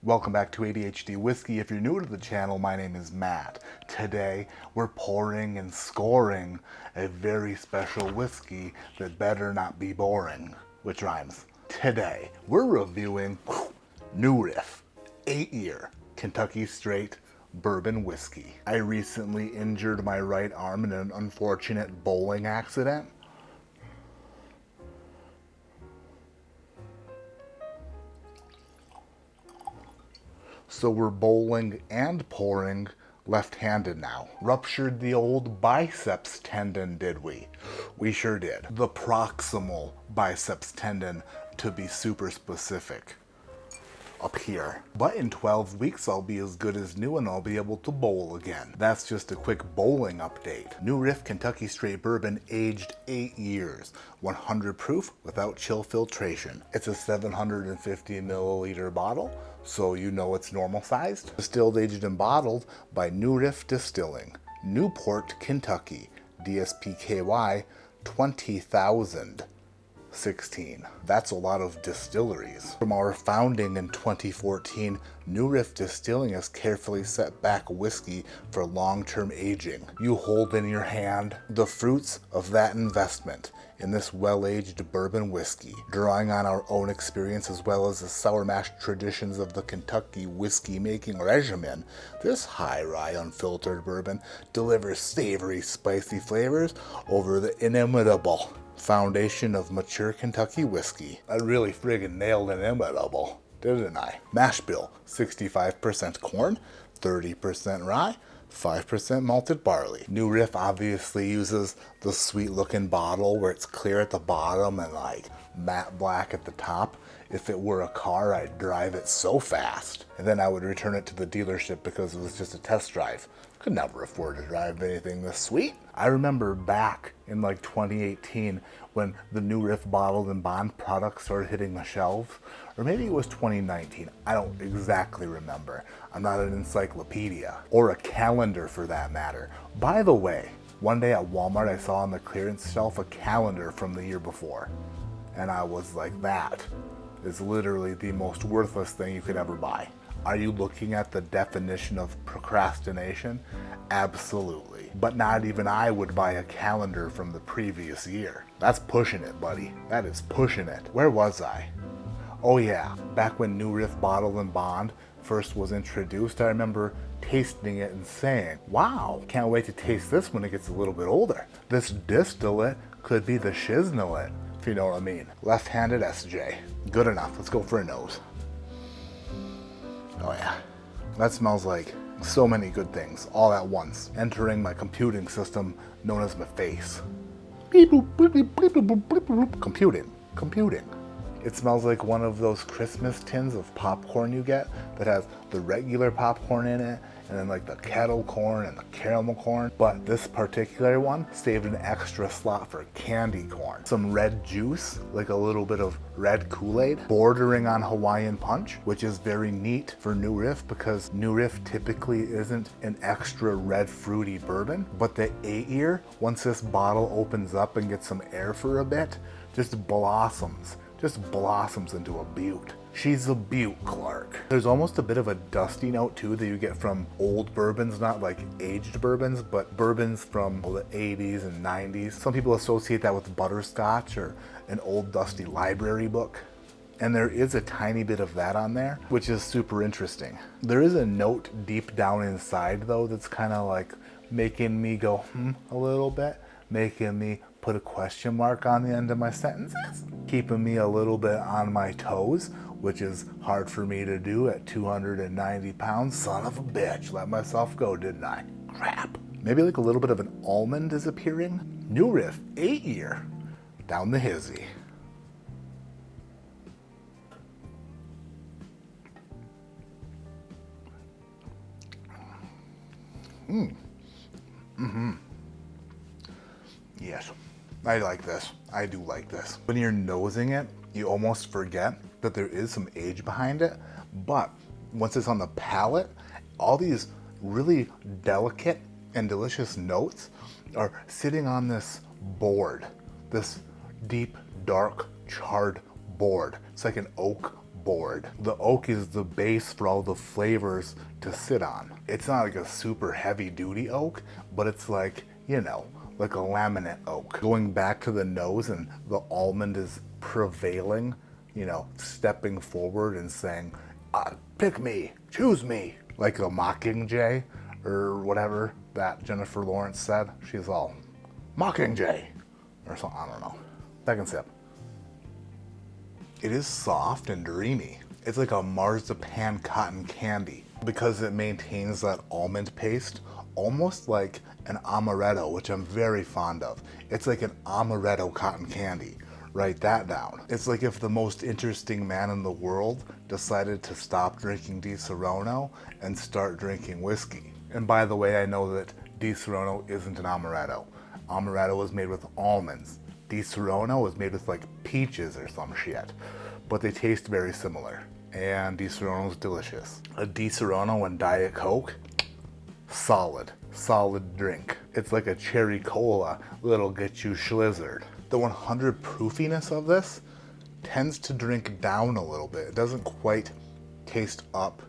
Welcome back to ADHD Whiskey. If you're new to the channel, my name is Matt. Today, we're pouring and scoring a very special whiskey that better not be boring, which rhymes. Today, we're reviewing New Riff 8-year Kentucky Straight Bourbon Whiskey. I recently injured my right arm in an unfortunate bowling accident. So we're bowling and pouring left-handed now. Ruptured the old biceps tendon, did we? We sure did. The proximal biceps tendon, to be super specific. Up here. But in 12 weeks I'll be as good as new and I'll be able to bowl again. That's just a quick bowling update. New Riff Kentucky Straight Bourbon, aged 8 years. 100 proof without chill filtration. It's a 750 milliliter bottle, so you know it's normal sized. Distilled, aged, and bottled by New Riff Distilling, Newport, Kentucky. DSPKY 20,016. That's a lot of distilleries. From our founding in 2014, New Riff Distilling has carefully set back whiskey for long-term aging. You hold in your hand the fruits of that investment in this well-aged bourbon whiskey. Drawing on our own experience as well as the sour mash traditions of the Kentucky whiskey making regimen, this high rye unfiltered bourbon delivers savory, spicy flavors over the inimitable foundation of mature Kentucky whiskey. I really friggin' nailed inimitable, didn't I? Mash bill: 65% corn, 30% rye, 5% malted barley. New Riff obviously uses the sweet looking bottle where it's clear at the bottom and like matte black at the top. If it were a car, I'd drive it so fast. And then I would return it to the dealership because it was just a test drive. Could never afford to drive anything this sweet. I remember back in like 2018 when the New Riff bottled and bond products started hitting the shelves, or maybe it was 2019. I don't exactly remember. I'm not an encyclopedia, or a calendar for that matter. By the way, one day at Walmart I saw on the clearance shelf a calendar from the year before, and I was like, that is literally the most worthless thing you could ever buy. Are you looking at the definition of procrastination? Absolutely. But not even I would buy a calendar from the previous year. That's pushing it, buddy. That is pushing it. Where was I? Oh yeah, back when New Riff Bottle and Bond first was introduced, I remember tasting it and saying, wow, can't wait to taste this when it gets a little bit older. This distillate could be the shiznilate, if you know what I mean. Left-handed SJ. Good enough. Let's go for a nose. Oh yeah, that smells like so many good things all at once, entering my computing system known as my face. Beep, boop, beep, beep, beep, boop, beep, boop. Computing. It smells like one of those Christmas tins of popcorn you get that has the regular popcorn in it and then like the kettle corn and the caramel corn. But this particular one saved an extra slot for candy corn. Some red juice, like a little bit of red Kool-Aid, bordering on Hawaiian Punch, which is very neat for New Riff because New Riff typically isn't an extra red fruity bourbon. But the 8-year, once this bottle opens up and gets some air for a bit, just blossoms into a beaut. She's a beaut, Clark. There's almost a bit of a dusty note too that you get from old bourbons, not like aged bourbons, but bourbons from the 80s and 90s. Some people associate that with butterscotch or an old dusty library book. And there is a tiny bit of that on there, which is super interesting. There is a note deep down inside though that's kind of like making me go a little bit, making me put a question mark on the end of my sentences, keeping me a little bit on my toes, which is hard for me to do at 290 pounds. Son of a bitch, let myself go, didn't I? Crap. Maybe like a little bit of an almond is appearing. New Riff 8-year, down the hizzy. Yes, I like this. I do like this. When you're nosing it, you almost forget that there is some age behind it, but once it's on the palate, all these really delicate and delicious notes are sitting on this board, this deep, dark, charred board. It's like an oak Scoreboard. The oak is the base for all the flavors to sit on. It's not like a super heavy duty oak, but it's like, you know, like a laminate oak. Going back to the nose, and the almond is prevailing, you know, stepping forward and saying, pick me, choose me, like a mockingjay or whatever that Jennifer Lawrence said. She's all mockingjay or something, I don't know. Second sip. It is soft and dreamy. It's like a marzipan cotton candy because it maintains that almond paste, almost like an amaretto, which I'm very fond of. It's like an amaretto cotton candy. Write that down. It's like if the most interesting man in the world decided to stop drinking Di Serono and start drinking whiskey. And by the way, I know that Di Serono isn't an amaretto. Amaretto is made with almonds. Di Serono is made with like peaches or some shit. But they taste very similar. And Di Serono is delicious. A Di Serono and Diet Coke, solid drink. It's like a cherry cola that'll get you schlizzard. The 100 proofiness of this tends to drink down a little bit. It doesn't quite taste up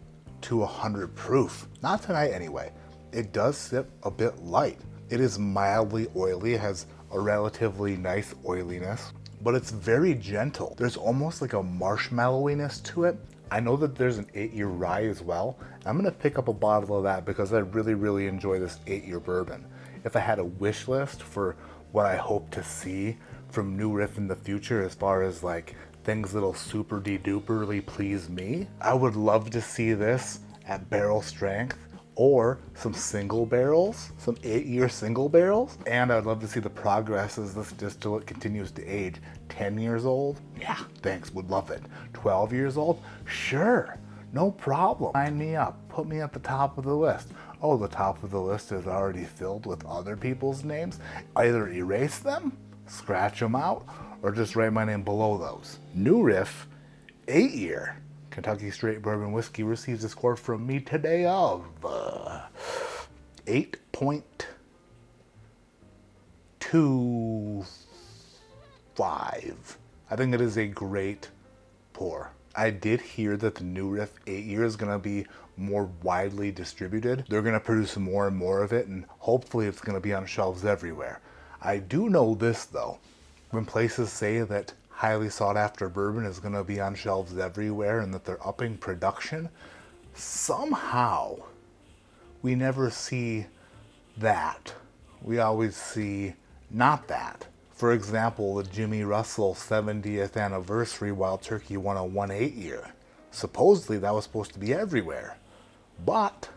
to 100 proof. Not tonight anyway. It does sip a bit light. It is mildly oily, it has a relatively nice oiliness, but it's very gentle. There's almost like a marshmallowiness to it. I know that there's an 8-year rye as well. I'm gonna pick up a bottle of that because I really enjoy this 8-year bourbon. If I had a wish list for what I hope to see from New Riff in the future as far as like things that'll super de-duperly please me, I would love to see this at barrel strength or some single barrels, some 8-year single barrels. And I'd love to see the progress as this distillate continues to age. 10 years old? Yeah, thanks, would love it. 12 years old? Sure, no problem. Sign me up, put me at the top of the list. Oh, the top of the list is already filled with other people's names. Either erase them, scratch them out, or just write my name below those. New Riff, 8-year Kentucky Straight Bourbon Whiskey receives a score from me today of 8.25. I think it is a great pour. I did hear that the New Riff 8-year is going to be more widely distributed. They're going to produce more and more of it, and hopefully it's going to be on shelves everywhere. I do know this though, when places say that highly sought after bourbon is going to be on shelves everywhere and that they're upping production, somehow we never see that. We always see not that. For example, the Jimmy Russell 70th anniversary Wild Turkey 101 8-year. Supposedly that was supposed to be everywhere. But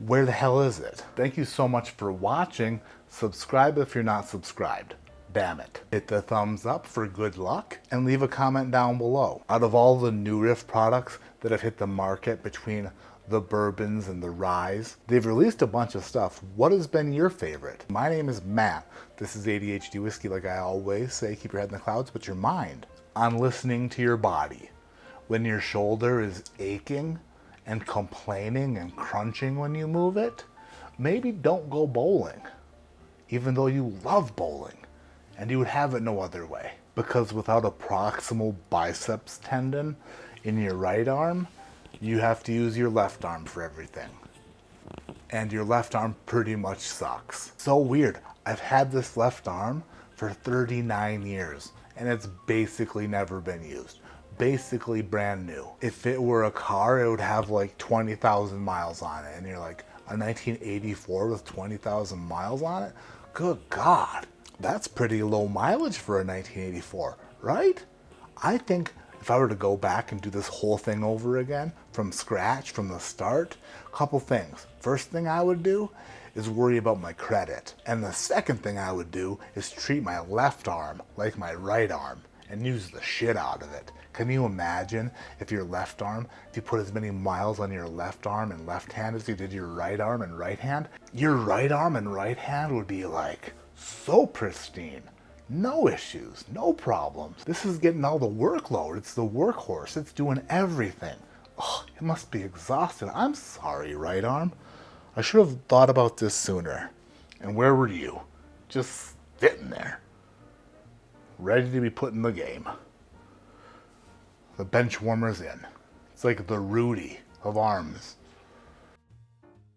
where the hell is it? Thank you so much for watching. Subscribe if you're not subscribed. Damn it. Hit the thumbs up for good luck and leave a comment down below. Out of all the New Riff products that have hit the market between the bourbons and the ryes, they've released a bunch of stuff. What has been your favorite? My name is Matt. This is ADHD Whiskey. Like I always say, keep your head in the clouds, but your mind on listening to your body. When your shoulder is aching and complaining and crunching when you move it, maybe don't go bowling, even though you love bowling. And you would have it no other way. Because without a proximal biceps tendon in your right arm, you have to use your left arm for everything. And your left arm pretty much sucks. So weird. I've had this left arm for 39 years, and it's basically never been used. Basically brand new. If it were a car, it would have like 20,000 miles on it. And you're like, a 1984 with 20,000 miles on it? Good God. That's pretty low mileage for a 1984, right? I think if I were to go back and do this whole thing over again from scratch, from the start, a couple things. First thing I would do is worry about my credit. And the second thing I would do is treat my left arm like my right arm and use the shit out of it. Can you imagine if your left arm, if you put as many miles on your left arm and left hand as you did your right arm and right hand? Your right arm and right hand would be like so pristine. No issues, no problems. This is getting all the workload. It's the workhorse. It's doing everything. Oh, it must be exhausted. I'm sorry, right arm. I should have thought about this sooner. And where were you? Just sitting there, ready to be put in the game. The bench warmer's in. It's like the Rudy of arms.